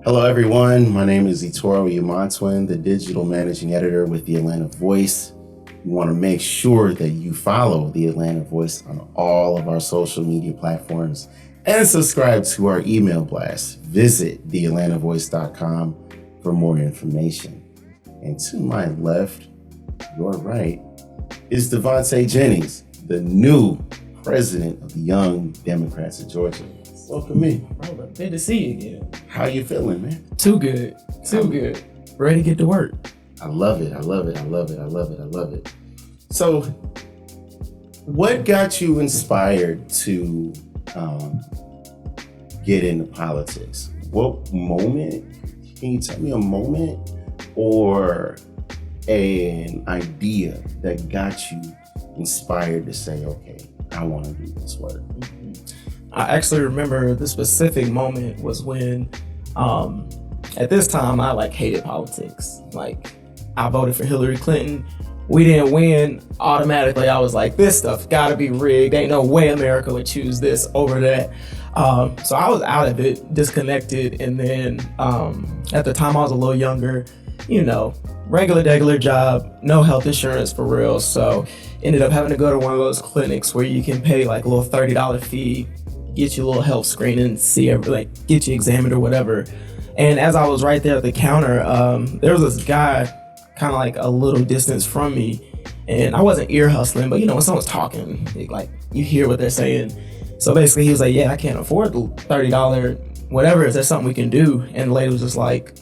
Hello, everyone. My name is Itoro Umontuen, the digital managing editor with the Atlanta Voice. We want to make sure that you follow the Atlanta Voice on all of our social media platforms and subscribe to our email blast. Visit theatlantavoice.com for more information. And to my left, your right, is Davante Jennings, the new president of the Young Democrats of Georgia. Welcome in. Bro, good to see you again. How you feeling, man? Too good. Ready to get to work. I love it. So, what got you inspired to get into politics? What moment? Can you tell me a moment or an idea that got you inspired to say, okay, I want to do this work? I actually remember the specific moment was when, at this time, I hated politics. I voted for Hillary Clinton. We didn't win. Automatically, I was like, this stuff gotta be rigged. Ain't no way America would choose this over that. So I was out of it, disconnected. And then at the time I was a little younger, regular job, no health insurance for real. So ended up having to go to one of those clinics where you can pay a little $30 fee, get you a little health screening, get you examined or whatever. And as I was right there at the counter, there was this guy kind of a little distance from me, and I wasn't ear hustling, but when someone's talking, you hear what they're saying. So basically he was like, yeah, I can't afford the $30 whatever, is there something we can do? And the lady was just like,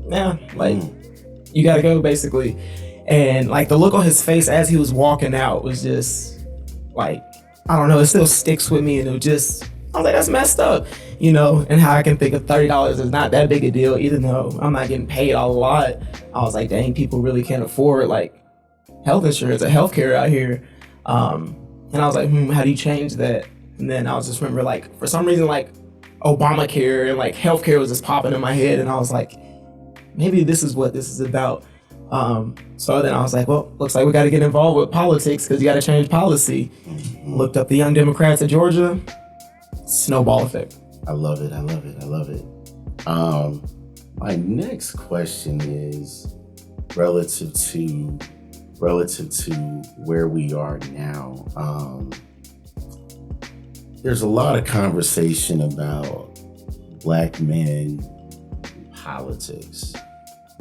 yeah, you gotta go, basically. And the look on his face as he was walking out was just I don't know, it still sticks with me. And I was like, that's messed up, and how I can think of $30 is not that big a deal, even though I'm not getting paid a lot. I was like, dang, people really can't afford health insurance or healthcare out here. And I was like, how do you change that? And then I was just remember for some reason, Obamacare and healthcare was just popping in my head. And I was like, maybe this is what this is about. So then I was like, well, looks like we got to get involved with politics because you got to change policy. Looked up the Young Democrats of Georgia. Snowball effect. I love it. My next question is relative to where we are now. There's a lot of conversation about Black men in politics.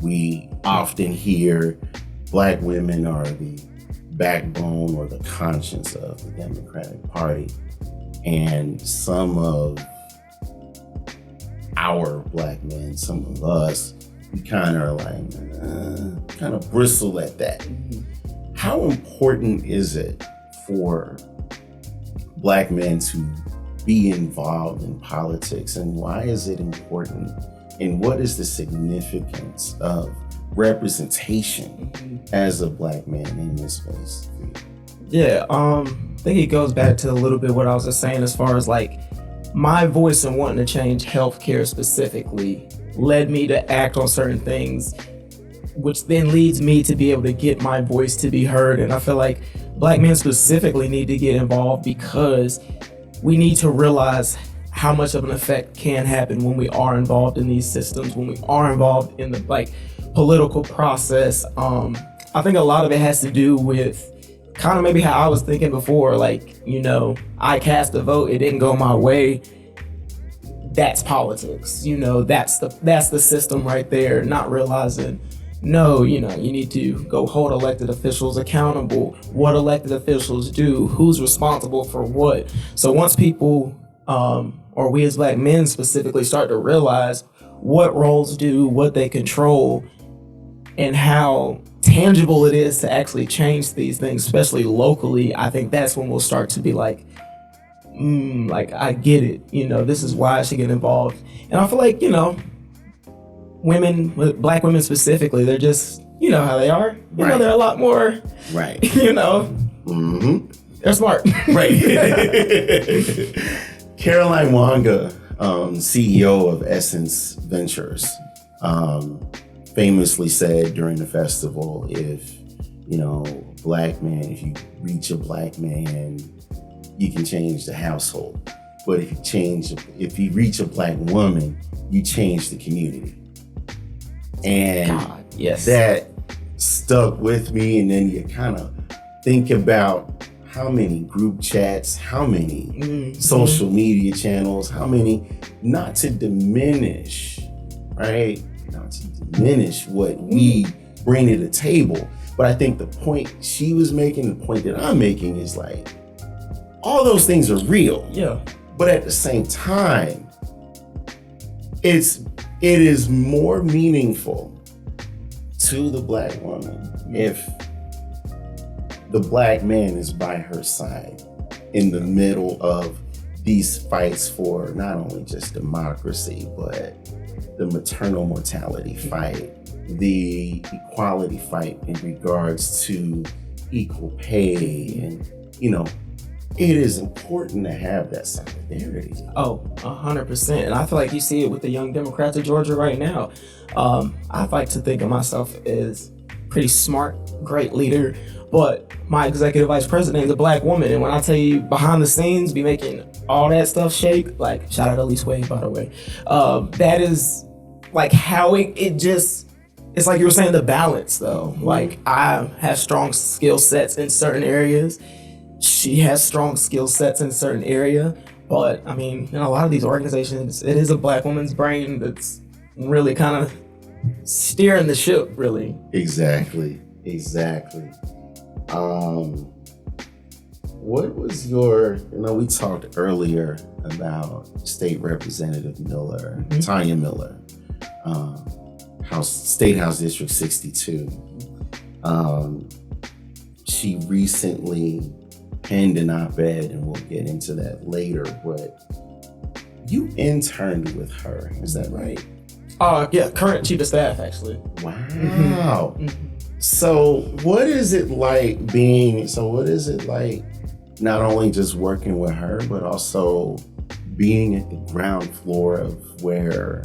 We often hear Black women are the backbone or the conscience of the Democratic Party. And some of our Black men, some of us, we kind of are kind of bristle at that. How important is it for Black men to be involved in politics, and why is it important? And what is the significance of representation as a Black man in this space? Yeah, I think it goes back to a little bit what I was just saying as far as my voice and wanting to change healthcare specifically led me to act on certain things, which then leads me to be able to get my voice to be heard. And I feel like Black men specifically need to get involved because we need to realize how much of an effect can happen when we are involved in these systems, when we are involved in the political process. I think a lot of it has to do with kind of maybe how I was thinking before, I cast a vote, it didn't go my way. That's politics, that's the system right there, not realizing, no, you need to go hold elected officials accountable, what elected officials do, who's responsible for what. So once people, or we as Black men specifically, start to realize what roles do, what they control, and how tangible it is to actually change these things, especially locally, I think that's when we'll start to be I get it. This is why I should get involved. And I feel like, women, Black women specifically, they're just, how they are. Right. They're a lot more, right. They're smart. Right. Caroline Wanga, CEO of Essence Ventures, famously said during the festival, if Black man, if you reach a Black man, you can change the household. but if you reach a Black woman, you change the community. And God, yes. that stuck with me. And then you kind of think about how many group chats, how many social media channels, how many, not to diminish, right? Not to diminish what we bring to the table. But I think the point she was making, the point that I'm making is like, all those things are real. Yeah. But at the same time, it is more meaningful to the Black woman if the Black man is by her side in the middle of these fights for not only just democracy, but the maternal mortality fight, the equality fight in regards to equal pay. And, it is important to have that solidarity. Oh, 100%. And I feel like you see it with the young Democrats of Georgia right now. I like to think of myself as pretty smart, great leader, but my executive vice president is a Black woman. And when I tell you behind the scenes be making all that stuff shake, like shout out to Elise Wade, by the way. That is like how it just, it's like you were saying, the balance though. Like I have strong skill sets in certain areas. She has strong skill sets in certain area, but I mean, in a lot of these organizations, it is a Black woman's brain that's really kind of steering the ship, really. Exactly. What was we talked earlier about State Representative Miller, Tanya Miller, State House District 62. She recently penned an op-ed, and we'll get into that later, but you interned with her, is that right? Yeah, current chief of staff, actually. Wow. So what is it like not only just working with her, but also being at the ground floor of where,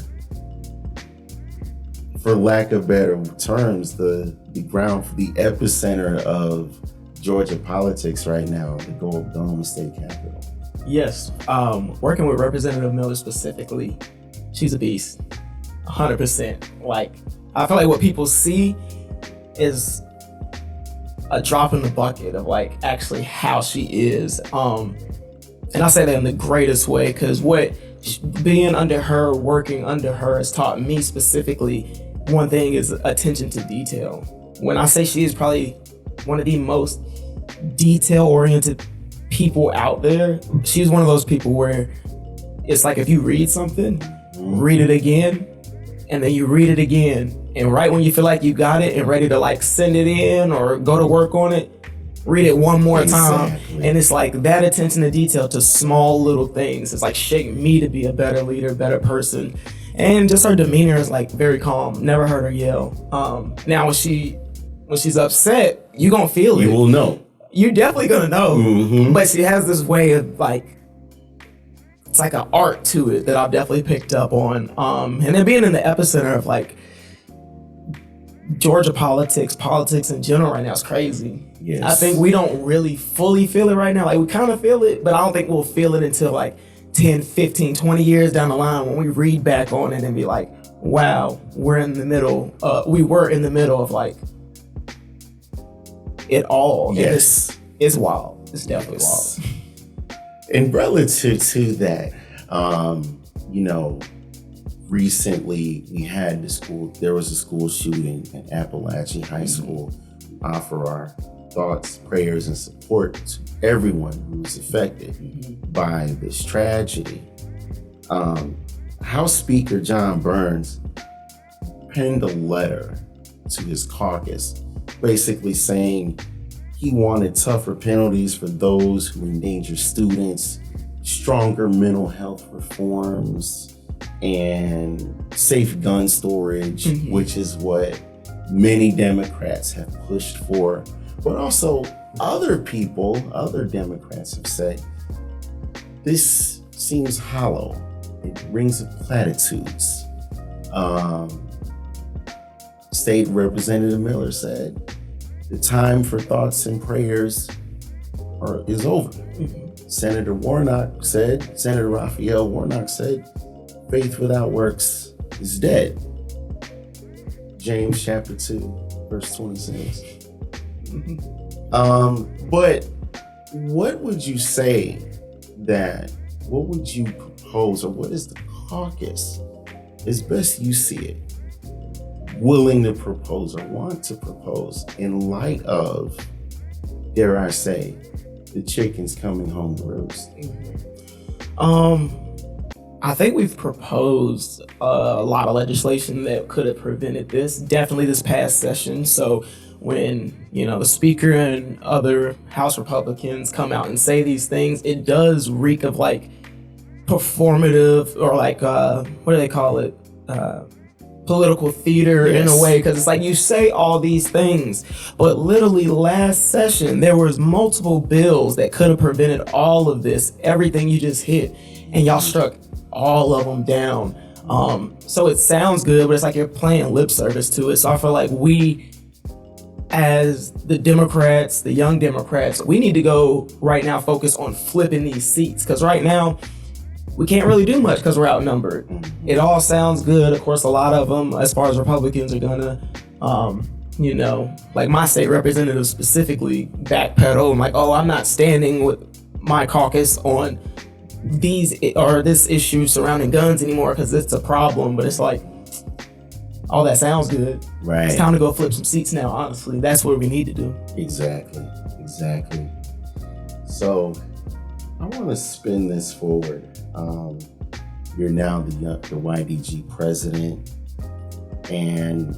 for lack of better terms, the epicenter of Georgia politics right now, the Gold Dome State Capitol? Yes. Working with Representative Miller specifically, she's a beast. 100%. Like, I feel like what people see is a drop in the bucket of like actually how she is. And I say that in the greatest way, because what being under her, working under her, has taught me specifically one thing is attention to detail. When I say she is probably one of the most detail-oriented people out there, she's one of those people where it's like if you read something, read it again, and then you read it again, and right when you feel like you got it and ready to like send it in or go to work on it, read it one more time. And it's like that attention to detail to small little things. It's like shaped me to be a better leader, better person. And just her demeanor is like very calm. Never heard her yell. Now when she's upset, you gonna feel it. You will know. You're definitely gonna know. But she has this way of like, it's like an art to it that I've definitely picked up on. And then being in the epicenter of like Georgia politics in general right now is crazy. Yes. I think we don't really fully feel it right now. Like we kind of feel it, but I don't think we'll feel it until like 10, 15, 20 years down the line when we read back on it and be like, wow, we were in the middle of like it all. Yes. It's wild. It's definitely wild. And relative to that, recently there was a school shooting at Appalachian High School. Offer our thoughts, prayers, and support to everyone who's affected by this tragedy. House Speaker John Burns penned a letter to his caucus basically saying he wanted tougher penalties for those who endanger students, stronger mental health reforms, and safe gun storage, which is what many Democrats have pushed for. But also other Democrats have said, this seems hollow. It rings with platitudes. State Representative Miller said, the time for thoughts and prayers is over. Senator Raphael Warnock said, faith without works is dead. James chapter 2, verse 26. But what would you say what would you propose, or what is the caucus, as best you see it, willing to propose or want to propose in light of, dare I say, the chickens coming home to roost? I think we've proposed a lot of legislation that could have prevented this, definitely this past session. So when, the speaker and other House Republicans come out and say these things, it does reek of like performative, or like, what do they call it? Political theater. Yes. In a way, because it's like you say all these things, but literally last session there was multiple bills that could have prevented all of this, everything you just hit, and y'all struck all of them down. So it sounds good, but it's like you're playing lip service to it. So I feel like we, as the Democrats, the young Democrats, we need to go right now focus on flipping these seats, because right now we can't really do much because we're outnumbered. It all sounds good. Of course, a lot of them, as far as Republicans, are gonna, like my state representative specifically, backpedal. I'm like, oh, I'm not standing with my caucus on this issue surrounding guns anymore because it's a problem. But it's like, all that sounds good. Right. It's time to go flip some seats now. Honestly, that's what we need to do. Exactly. So I want to spin this forward. You're now the YDG president, and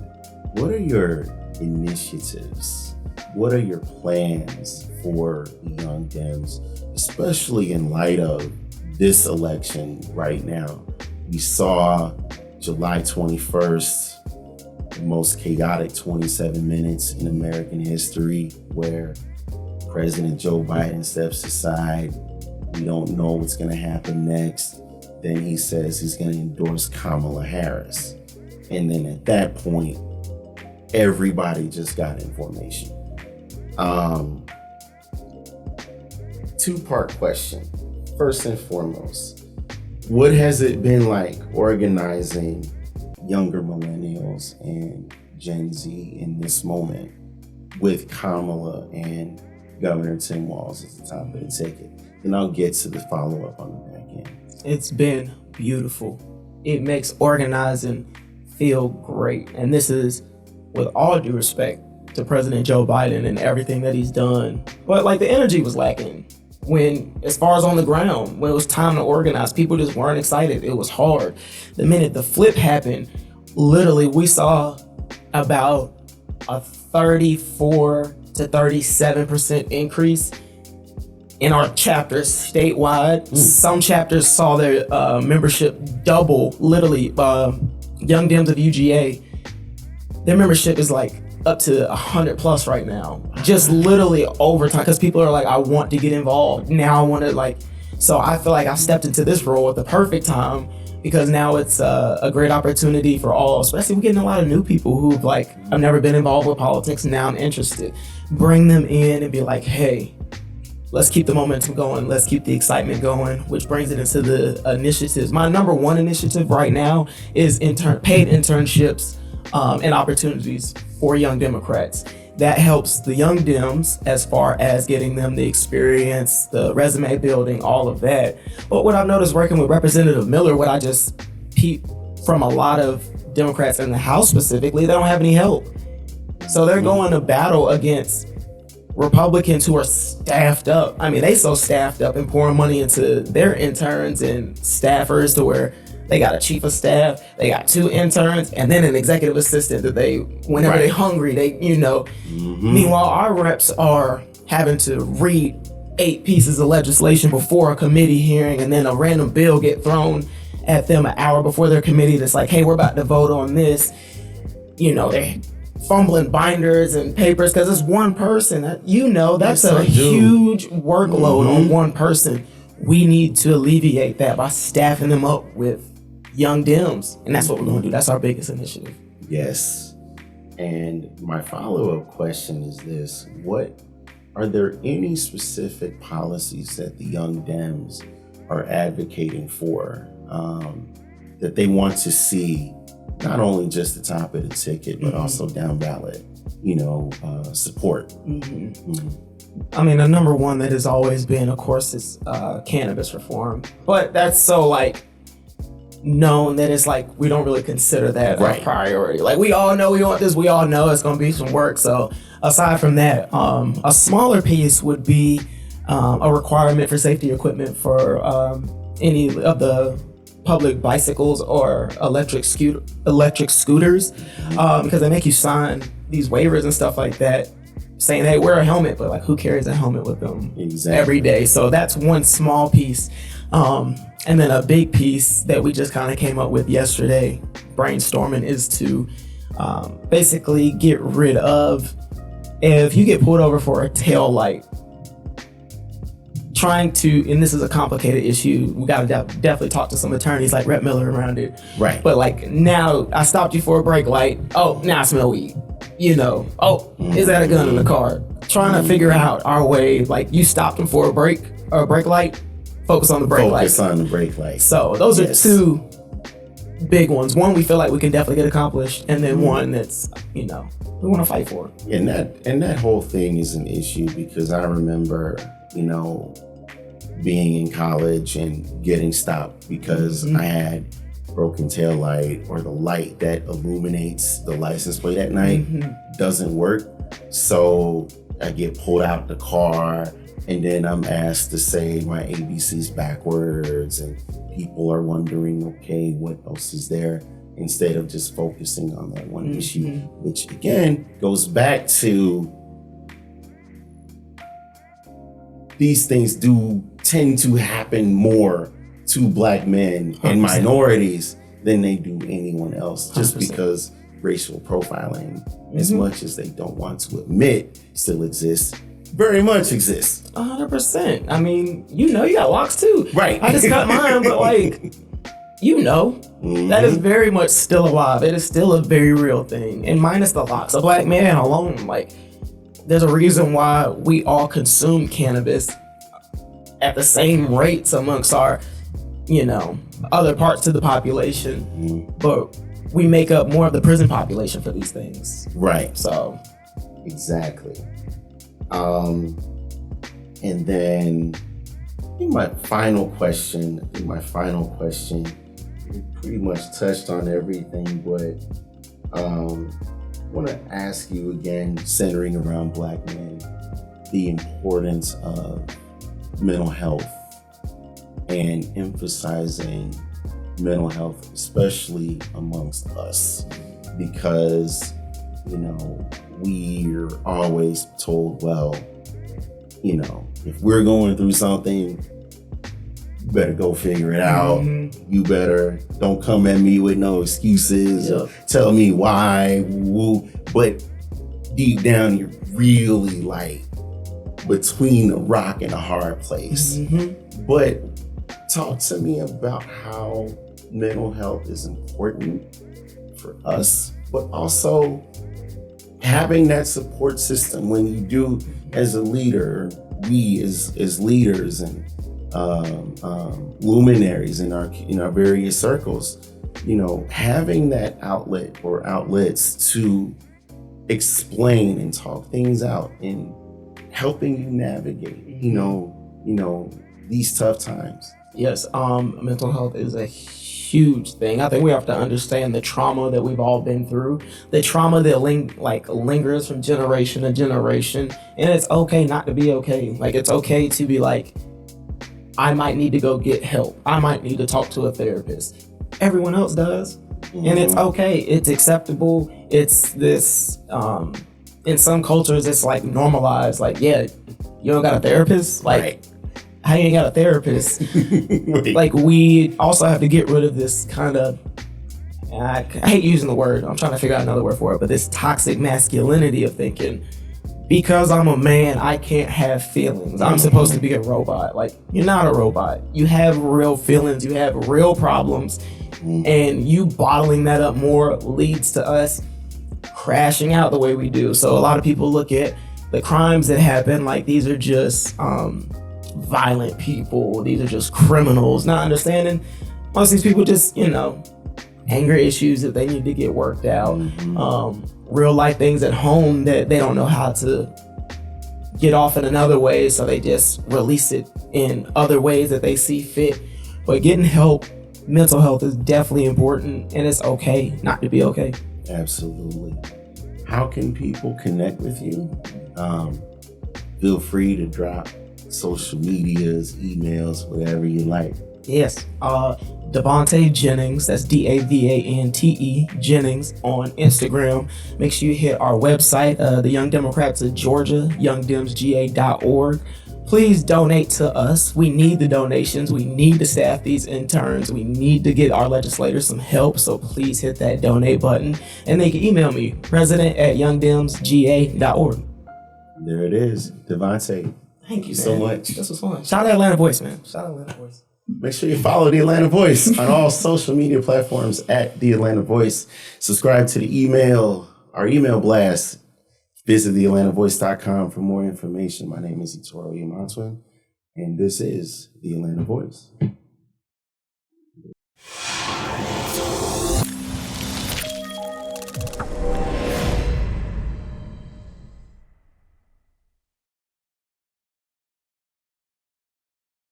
what are your initiatives? What are your plans for the Young Dems, especially in light of this election right now? We saw July 21st, the most chaotic 27 minutes in American history, where President Joe Biden steps aside. We don't know what's going to happen next. Then he says he's going to endorse Kamala Harris. And then at that point, everybody just got information. Two-part question. First and foremost, what has it been like organizing younger millennials and Gen Z in this moment with Kamala and Governor Tim Walz at the top of the ticket? And I'll get to the follow-up on the back end. It's been beautiful. It makes organizing feel great. And this is with all due respect to President Joe Biden and everything that he's done. But like the energy was lacking when, as far as on the ground, when it was time to organize, people just weren't excited. It was hard. The minute the flip happened, literally we saw about a 34 to 37% increase in our chapters statewide. Some chapters saw their membership double. Literally, Young Dems of UGA, their membership is like up to 100 plus right now. Just literally over time, because people are like, I want to get involved. Now I want to so I feel like I stepped into this role at the perfect time, because now it's a great opportunity for all, especially we're getting a lot of new people who've I've never been involved with politics, now I'm interested. Bring them in and be like, hey, let's keep the momentum going. Let's keep the excitement going, which brings it into the initiatives. My number one initiative right now is paid internships and opportunities for young Democrats. That helps the young Dems as far as getting them the experience, the resume building, all of that. But what I've noticed working with Representative Miller, what I just peeped from a lot of Democrats in the House specifically, they don't have any help. So they're going to battle against Republicans who are staffed up. I mean, they so staffed up and pouring money into their interns and staffers to where they got a chief of staff, they got 2 interns, and then an executive assistant that whenever they're hungry, Meanwhile, our reps are having to read 8 pieces of legislation before a committee hearing, and then a random bill get thrown at them an hour before their committee that's like, hey, we're about to vote on this. They're fumbling binders and papers because it's one person. That's a huge workload on one person. We need to alleviate that by staffing them up with young Dems, and that's what we're going to do. That's our biggest initiative. Yes. And my follow-up question is this: what are there any specific policies that the Young Dems are advocating for, that they want to see, not only just the top of the ticket, but also down ballot, support? I mean, the number one that has always been, of course, is cannabis reform. But that's so known that it's we don't really consider that a priority. We all know we want this. We all know it's going to be some work. So aside from that, a smaller piece would be a requirement for safety equipment for any of the public bicycles or electric scooters, because they make you sign these waivers and stuff like that, saying, hey, wear a helmet, but who carries a helmet with them every day? So that's one small piece. And then a big piece that we just kind of came up with yesterday, brainstorming, is to basically get rid of, if you get pulled over for a tail light, trying to, and this is a complicated issue, we got to definitely talk to some attorneys like Rep Miller around it. Right. But now I stopped you for a brake light. Oh, now I smell weed. Oh, is that a gun in the car? Trying to figure out our way, you stopped him for a brake light, focus on the brake light. Focus on the brake light. So those are two big ones. One we feel like we can definitely get accomplished, and then one that's, we want to fight for. And that whole thing is an issue, because I remember, being in college and getting stopped because I had broken tail light, or the light that illuminates the license plate at night doesn't work. So I get pulled out the car, and then I'm asked to say my ABCs backwards, and people are wondering, okay, what else is there? Instead of just focusing on that one issue, which again goes back to, these things do tend to happen more to Black men and 100%. Minorities than they do anyone else, just 100%. because racial profiling, as much as they don't want to admit, still exists, very much exists. 100%. I mean, you got locks too. Right. I just got mine, but that is very much still alive. It is still a very real thing. And minus the locks, a Black man alone, there's a reason why we all consume cannabis at the same rates amongst our, other parts of the population. But we make up more of the prison population for these things. Right. So. Exactly. And then I think my final question, we pretty much touched on everything, but I want to ask you again, centering around Black men, the importance of mental health and emphasizing mental health, especially amongst us, because, we're always told, well, if we're going through something, you better go figure it out. You better don't come at me with no excuses. Tell me why. Woo. But deep down, you're really between a rock and a hard place. But talk to me about how mental health is important for us, but also having that support system when you do, as a leader, we as leaders and luminaries in our various circles, having that outlet or outlets to explain and talk things out and helping you navigate, these tough times. Yes, mental health is a huge thing. I think we have to understand the trauma that we've all been through, the trauma that lingers from generation to generation, and it's okay not to be okay. It's okay to be I might need to go get help. I might need to talk to a therapist. Everyone else does, and it's okay. It's acceptable. It's this. In some cultures, it's normalized. Yeah, you don't got a therapist. Right. How you ain't got a therapist? Right. We also have to get rid of this kind of, I hate using the word, I'm trying to figure out another word for it, but this toxic masculinity of thinking, because I'm a man, I can't have feelings. I'm supposed to be a robot. You're not a robot. You have real feelings. You have real problems. And you bottling that up more leads to us crashing out the way we do. So a lot of people look at the crimes that happen, like these are just violent people, these are just criminals, not understanding most of these people just, anger issues that they need to get worked out, real life things at home that they don't know how to get off in another way, so they just release it in other ways that they see fit. But getting help, mental health is definitely important, and it's okay not to be okay. Absolutely. How can people connect with you? Feel free to drop social medias, emails, whatever you like. Yes. Davante Jennings, that's Davante Jennings on Instagram. Make sure you hit our website, the Young Democrats of Georgia, youngdemsga.org. Please donate to us. We need the donations. We need to staff these interns. We need to get our legislators some help. So please hit that donate button. And they can email me, president@youngdemsga.org. There it is. Davante, thank you so much. This was fun. Shout out Atlanta Voice, man. Shout out Atlanta Voice. Make sure you follow The Atlanta Voice on all social media platforms at The Atlanta Voice. Subscribe to the our email blast. Visit theatlantavoice.com for more information. My name is Itoro Umontuen, and this is The Atlanta Voice.